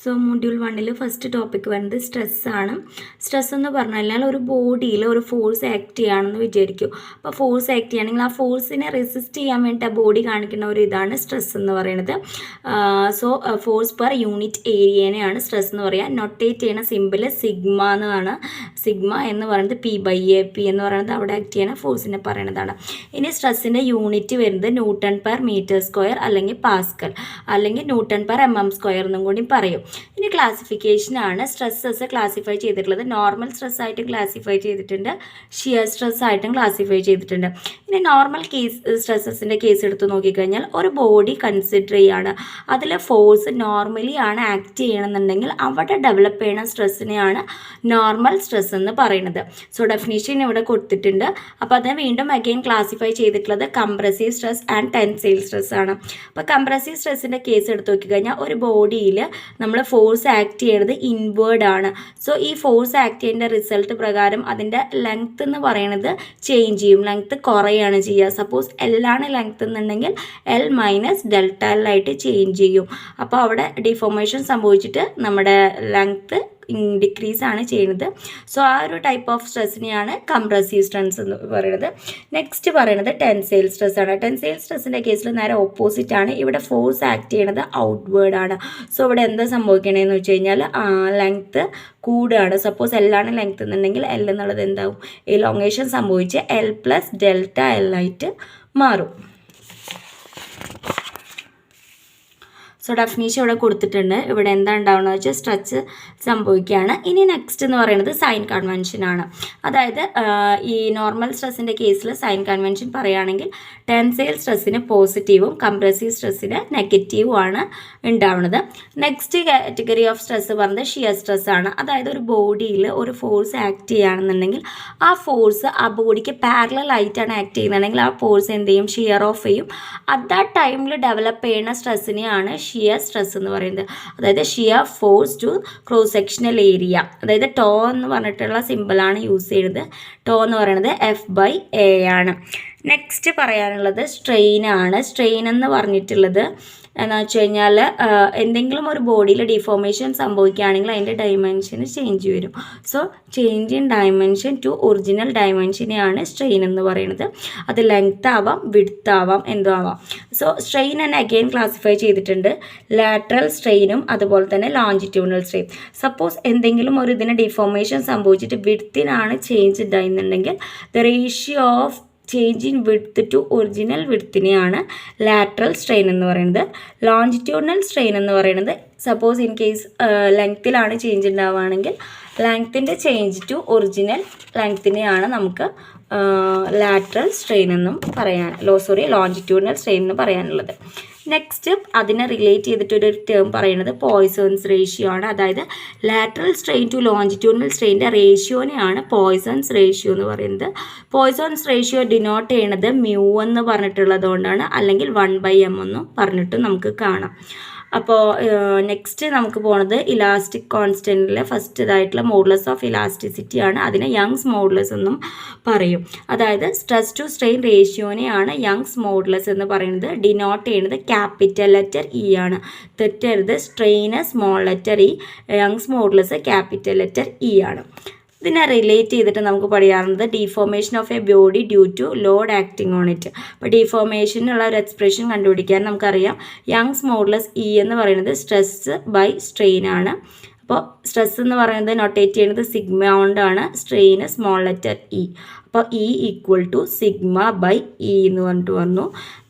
So module 1 first topic വരുന്നത് സ്ട്രെസ്സാണ്. Stress എന്ന് പറഞ്ഞാൽ ഒരു ബോഡിയിൽ ഒരു ഫോഴ്സ് ആക്ട് ചെയ്യുകയാണെന്ന് വിചാരിക്കും. അപ്പോൾ ഫോഴ്സ് ആക്ട് ചെയ്യുകയാണെങ്കിൽ ആ ഫോഴ്സിനെ റെസിസ്റ്റ് ചെയ്യാൻ വേണ്ടി ആ ബോഡി കാണിക്കുന്ന ഒരു ഇതാണ് സ്ട്രെസ് എന്ന് പറയുന്നത്. സോ ഫോഴ്സ് പെർ യൂണിറ്റ് ഏരിയനെയാണ് സ്ട്രെസ് എന്ന് പറയുക. നൊട്ടേറ്റ് ചെയ്യുന്ന സിമ്പിൾ സിഗ്മ എന്നാണ്. സിഗ്മ എന്ന് പറയുന്നത് P/A എന്ന് പറയുന്നത് അവിടെ ആക്ട് ചെയ്യുന്ന ഫോഴ്സിനെ പറയുന്നതാണ്. ഇനി സ്ട്രെസ്സിൻ്റെ യൂണിറ്റ് വരുന്നത് ന്യൂട്ടൺ പെർ മീറ്റർ സ്ക്വയർ അല്ലെങ്കിൽ പാസ്കൽ അല്ലെങ്കിൽ ന്യൂട്ടൺ പെർ mm² എന്നും കൂടി പറയും. ഇനി ക്ലാസിഫിക്കേഷനാണ്. സ്ട്രെസ്സസ് ക്ലാസിഫൈ ചെയ്തിട്ടുള്ളത് നോർമൽ സ്ട്രെസ് ആയിട്ടും ക്ലാസിഫൈ ചെയ്തിട്ടുണ്ട്, ഷിയർ സ്ട്രെസ് ആയിട്ടും ക്ലാസിഫൈ ചെയ്തിട്ടുണ്ട്. ഇനി നോർമൽ സ്ട്രെസ്സസിൻ്റെ കേസ് എടുത്ത് നോക്കിക്കഴിഞ്ഞാൽ ഒരു ബോഡി കൺസിഡർ ചെയ്യുകയാണ്, അതിൽ ഫോഴ്സ് നോർമലി ആണ് ആക്ട് ചെയ്യണമെന്നുണ്ടെങ്കിൽ അവിടെ ഡെവലപ്പ് ചെയ്യുന്ന സ്ട്രെസ്സിനെയാണ് നോർമൽ സ്ട്രെസ് എന്ന് പറയുന്നത്. സോ ഡെഫിനിഷൻ ഇവിടെ കൊടുത്തിട്ടുണ്ട്. അപ്പോൾ അത് വീണ്ടും അഗെയിൻ ക്ലാസിഫൈ ചെയ്തിട്ടുള്ളത് compressive stress and tensile stress ആണ്. അപ്പോൾ കംപ്രസീവ് സ്ട്രെസ്സിൻ്റെ കേസ് എടുത്ത് നോക്കിക്കഴിഞ്ഞാൽ ഒരു ബോഡിയിൽ നമ്മൾ ഫോഴ്സ് ആക്ട് ചെയ്യുന്നത് ഇൻവേർഡ് ആണ്. സോ ഈ ഫോഴ്സ് ആക്ട് ചെയ്യുന്ന റിസൾട്ട് പ്രകാരം അതിൻ്റെ ലെങ്ത് എന്ന് പറയുന്നത് ചേഞ്ച് ചെയ്യും, ലെങ്ത് കുറയാണ് ചെയ്യുക. സപ്പോസ് L ആണ് ലെങ്ത് എന്നുണ്ടെങ്കിൽ L - Δ L ആയിട്ട് ചേഞ്ച് ചെയ്യും. അപ്പോൾ അവിടെ ഡിഫോർമേഷൻ സംഭവിച്ചിട്ട് നമ്മുടെ ലെങ്ത് ഡിക്രീസ് ആണ് ചെയ്യുന്നത്. സോ ആ ഒരു ടൈപ്പ് ഓഫ് സ്ട്രെസ്സിനെയാണ് കംപ്രസീവ് സ്ട്രെസ് എന്ന് പറയുന്നത്. നെക്സ്റ്റ് പറയുന്നത് ടെൻസൈൽ സ്ട്രെസ് ആണ്. ടെൻസൈൽ സ്ട്രെസ്സിൻ്റെ കേസിൽ നേരെ ഓപ്പോസിറ്റ് ആണ്. ഇവിടെ ഫോഴ്സ് ആക്ട് ചെയ്യുന്നത് ഔട്ട്വേർഡ് ആണ്. സോ ഇവിടെ എന്താ സംഭവിക്കണതെന്ന് വെച്ച് കഴിഞ്ഞാൽ ലെങ്ത്ത് കൂടുകയാണ്. സപ്പോസ് L ആണ് ലെങ്ത്ത് എന്നുണ്ടെങ്കിൽ L എന്നുള്ളത് എന്താവും, എലോങ്ങേഷൻ സംഭവിച്ച് L + Δ L ആയിട്ട് മാറും. സോ ഡെഫിനീഷൻ ഇവിടെ കൊടുത്തിട്ടുണ്ട്. ഇവിടെ എന്താ ഉണ്ടാവുന്നത് വെച്ചാൽ സ്ട്രെച്ച് സംഭവിക്കുകയാണ്. ഇനി നെക്സ്റ്റ് എന്ന് പറയുന്നത് സൈൻ കൺവെൻഷൻ ആണ്. അതായത് ഈ നോർമൽ സ്ട്രെസ്സിൻ്റെ കേസിൽ സൈൻ കൺവെൻഷൻ പറയുകയാണെങ്കിൽ ടെൻസൈൽ സ്ട്രെസ്സിന് പോസിറ്റീവും കംപ്രസീവ് സ്ട്രെസ്സിന് നെഗറ്റീവും ആണ് ഉണ്ടാവുന്നത്. നെക്സ്റ്റ് കാറ്റഗറി ഓഫ് സ്ട്രെസ് പറയുന്നത് ഷിയർ സ്ട്രെസ് ആണ്. അതായത് ഒരു ബോഡിയിൽ ഒരു ഫോഴ്സ് ആക്ട് ചെയ്യുകയാണെന്നുണ്ടെങ്കിൽ ആ ഫോഴ്സ് ആ ബോഡിക്ക് പാരലൽ ആയിട്ടാണ് ആക്ട് ചെയ്യുന്നതെങ്കിൽ ആ ഫോഴ്സ് എന്ത് ചെയ്യും, ഷിയർ ഓഫ് ചെയ്യും. അറ്റ് ദാറ്റ് ടൈമിൽ ഡെവലപ്പ് ചെയ്യുന്ന സ്ട്രെസ്സിനെയാണ് ഷിയർ സ്ട്രെസ് എന്ന് പറയുന്നത്. അതായത് shear force to cross sectional area. അതായത് ടോ എന്ന് പറഞ്ഞിട്ടുള്ള സിമ്പിളാണ് യൂസ് ചെയ്യുന്നത്. ടോ എന്ന് പറയുന്നത് F/A ആണ്. നെക്സ്റ്റ് പറയാനുള്ളത് സ്ട്രെയിൻ ആണ്. സ്ട്രെയിൻ എന്ന് പറഞ്ഞിട്ടുള്ളത് എന്ന് വെച്ച് കഴിഞ്ഞാൽ എന്തെങ്കിലും ഒരു ബോഡിയിൽ ഡിഫോർമേഷൻ സംഭവിക്കുകയാണെങ്കിൽ അതിൻ്റെ ഡയമെൻഷന് ചേഞ്ച് വരും. So change in dimension to original ഡയമെൻഷനെയാണ് സ്ട്രെയിൻ എന്ന് പറയുന്നത്. അത് ലെങ്ത് ആവാം, വിഡ്ത്ത് ആവാം, എന്തോ ആവാം. സോ സ്ട്രെയിൻ തന്നെ അഗെയിൻ ക്ലാസിഫൈ ചെയ്തിട്ടുണ്ട്. ലാറ്ററൽ സ്ട്രെയിനും അതുപോലെ തന്നെ ലോഞ്ചിറ്റ്യൂണൽ സ്ട്രെയിൻ. സപ്പോസ് എന്തെങ്കിലും ഒരു ഇതിന് ഡിഫോർമേഷൻ സംഭവിച്ചിട്ട് വിഡ്ത്തിനാണ് ചേഞ്ച് ഉണ്ടായിരുന്നുണ്ടെങ്കിൽ the ratio of change in width to original വിഡ്ത്തിനെയാണ് ലാറ്ററൽ സ്ട്രെയിൻ എന്ന് പറയുന്നത്. ലോഞ്ചിറ്റ്യൂണൽ സ്ട്രെയിൻ എന്ന് പറയുന്നത് സപ്പോസ് ഇൻ കേസ് ലെങ്ത്തിലാണ് ചേഞ്ച് ഉണ്ടാവുകയാണെങ്കിൽ ലെങ്ത്തിൻ്റെ ചേഞ്ച് ടു ഒറിജിനൽ ലെങ്ത്തിനെയാണ് നമുക്ക് ലാറ്ററൽ സ്ട്രെയിൻ എന്നും ലോഞ്ചിറ്റ്യൂണൽ സ്ട്രെയിൻ എന്ന് പറയാനുള്ളത്. നെക്സ്റ്റ് അതിനെ റിലേറ്റ് ചെയ്തിട്ടൊരു ടേം പറയുന്നത് പോയ്സൺസ് റേഷ്യോ ആണ്. അതായത് ലാറ്ററൽ സ്ട്രെയിൻ ടു ലോഞ്ചിറ്റ്യൂണൽ സ്ട്രെയിൻ്റെ റേഷ്യോനെയാണ് പോയ്സൺസ് റേഷ്യോ എന്ന് പറയുന്നത്. പോയ്സൺസ് റേഷ്യോ ഡിനോട്ട് ചെയ്യണത് μ എന്ന് പറഞ്ഞിട്ടുള്ളത് കൊണ്ടാണ്, അല്ലെങ്കിൽ 1/m എന്നും പറഞ്ഞിട്ടും നമുക്ക് കാണാം. അപ്പോൾ നെക്സ്റ്റ് നമുക്ക് പോകുന്നത് ഇലാസ്റ്റിക് കോൺസ്റ്റൻറ്റിലെ ഫസ്റ്റ് ഇതായിട്ടുള്ള മോഡുലസ് ഓഫ് ഇലാസ്റ്റിസിറ്റി ആണ്. അതിനെ യങ്സ് മോഡുലസ് എന്നും പറയും. അതായത് സ്ട്രെസ് ടു സ്ട്രെയിൻ റേഷ്യോനെയാണ് യങ്സ് മോഡുലസ് എന്ന് പറയുന്നത്. ഡിനോട്ട് ചെയ്യുന്നത് ക്യാപിറ്റൽ ലെറ്റർ E ആണ്. തെറ്റരുത്, സ്ട്രെയിന് small letter E, Young's modulus capital letter E ആണ്. ഇതിനെ റിലേറ്റ് ചെയ്തിട്ട് നമുക്ക് പറയാറുള്ളത് deformation of a body due to load acting on it. അപ്പോൾ ഡിഫോർമേഷനുള്ള ഒരു എക്സ്പ്രഷൻ കണ്ടുപിടിക്കാൻ നമുക്കറിയാം യങ്സ് മോഡുലസ് E എന്ന് പറയുന്നത് സ്ട്രെസ് ബൈ സ്ട്രെയിൻ ആണ്. അപ്പോൾ സ്ട്രെസ് എന്ന് പറയുന്നത് നൊട്ടേറ്റ് ചെയ്യുന്നത് സിഗ്മ കൊണ്ടാണ്, സ്ട്രെയിന് സ്മോൾ ലെറ്റർ E. അപ്പോൾ E = σ/E എന്ന് പറഞ്ഞിട്ട് വന്നു.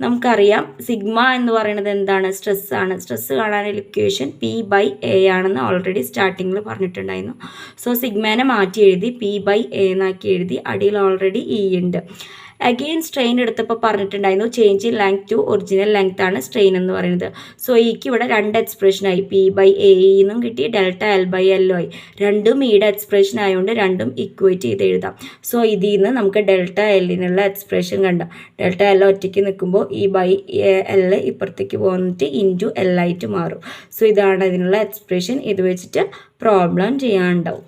നമുക്കറിയാം സിഗ്മ എന്ന് പറയുന്നത് എന്താണ്, സ്ട്രെസ് ആണ്. സ്ട്രെസ് കാണാനുള്ള ഇക്വേഷൻ P/A ആണെന്ന് ഓൾറെഡി സ്റ്റാർട്ടിങ്ങിൽ പറഞ്ഞിട്ടുണ്ടായിരുന്നു. സോ സിഗ്മേനെ മാറ്റി എഴുതി P/A എന്നാക്കി എഴുതി. അടിയിൽ ഓൾറെഡി E ഉണ്ട്. അഗെയിൻ സ്ട്രെയിൻ എടുത്തപ്പോൾ പറഞ്ഞിട്ടുണ്ടായിരുന്നു change in length to original length ആണ് സ്ട്രെയിൻ എന്ന് പറയുന്നത്. സോ ഈക്ക് ഇവിടെ രണ്ട് എക്സ്പ്രഷനായി, P/A എന്നും കിട്ടി, Δ L/L ആയി. രണ്ടും ഈയുടെ എക്സ്പ്രഷൻ ആയതുകൊണ്ട് രണ്ടും ഇക്വേറ്റ് ചെയ്ത് എഴുതാം. സോ ഇതിൽ നിന്ന് നമുക്ക് Δ Lനുള്ള എക്സ്പ്രഷൻ കണ്ടാം. Δ L ഒറ്റയ്ക്ക് നിൽക്കുമ്പോൾ E/L ഇപ്പുറത്തേക്ക് പോന്നിട്ട് ഇൻറ്റു L ആയിട്ട് മാറും. സോ ഇതാണ് ഇതിനുള്ള എക്സ്പ്രഷൻ. ഇത് വെച്ചിട്ട് പ്രോബ്ലം ചെയ്യാനുണ്ടാവും.